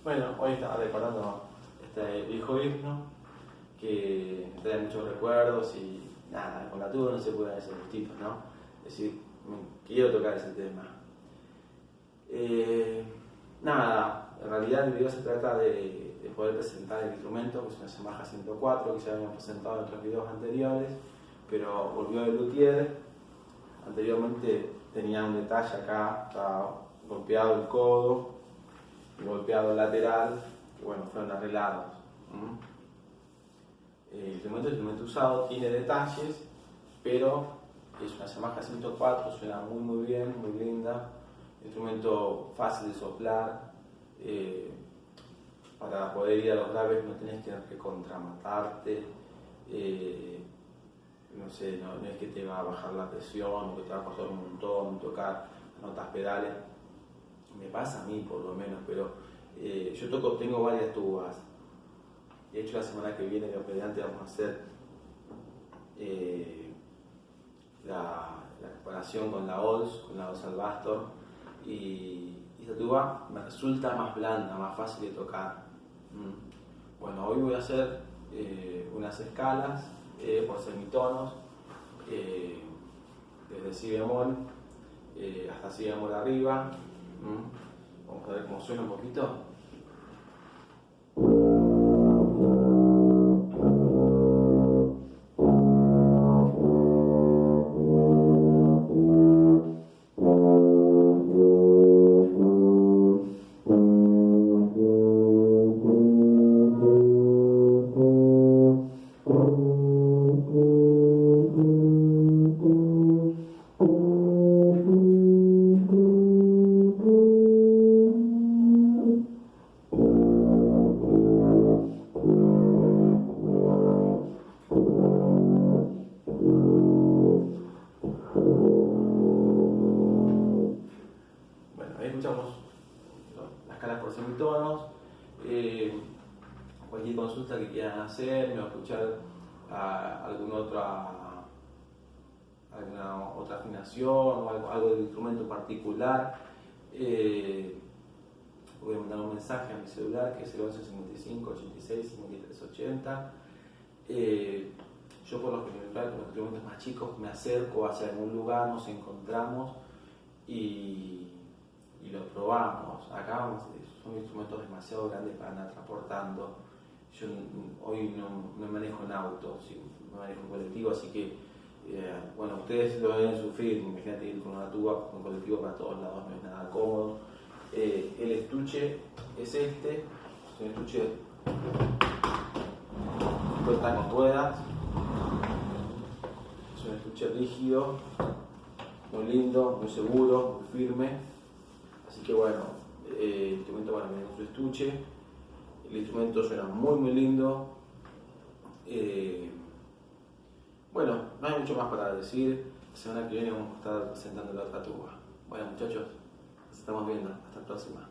Bueno, hoy estaba recordando este viejo himno que me trae muchos recuerdos y nada, con la tuba no se puede dar esos gustitos, ¿no? Es decir, quiero tocar ese tema. Nada, en realidad el video se trata de poder presentar el instrumento, que es una Yamaha 104 que ya habíamos presentado en otros videos anteriores, pero volvió de luthier. Anteriormente tenía un detalle acá, estaba golpeado el codo, golpeado el lateral, que bueno, fueron arreglados. El instrumento usado tiene detalles, pero es una Yamaha 104, suena muy bien, muy linda. Instrumento fácil de soplar. Para poder ir a los graves no tenés que contramatarte. No sé, no es que te va a bajar la presión o que te va a costar un montón tocar notas pedales. Me pasa a mí por lo menos, pero tengo varias tubas. De hecho, la semana que viene, que adelante, vamos a hacer la comparación con la Olds Albastor, y esa tuba me resulta más blanda, más fácil de tocar. Bueno, hoy voy a hacer unas escalas por semitonos, desde si bemol hasta si bemol arriba. Vamos a ver cómo suena un poquito. Bueno, ahí escuchamos las escalas por semitonos. Cualquier consulta que quieran hacer, o escuchar alguna otra afinación o algo del instrumento particular, voy a mandar un mensaje a mi celular, que es el 11 55 86 53 80. Yo por lo general con los instrumentos más chicos me acerco hacia algún lugar, nos encontramos y lo probamos. Acá son instrumentos demasiado grandes para andar transportando. Yo hoy no manejo en auto, no manejo en colectivo, así que bueno, ustedes lo deben sufrir. Imagínate ir con una tuba, con un colectivo para todos lados, no es nada cómodo. El estuche es este, es un estuche cuenta con ruedas, es un estuche rígido, muy lindo, muy seguro, muy firme. Así que bueno, el instrumento viene con su estuche. El instrumento suena muy lindo. Bueno, no hay mucho más para decir. La semana que viene vamos a estar presentando la otra tuba. Bueno, muchachos, nos estamos viendo. Hasta la próxima.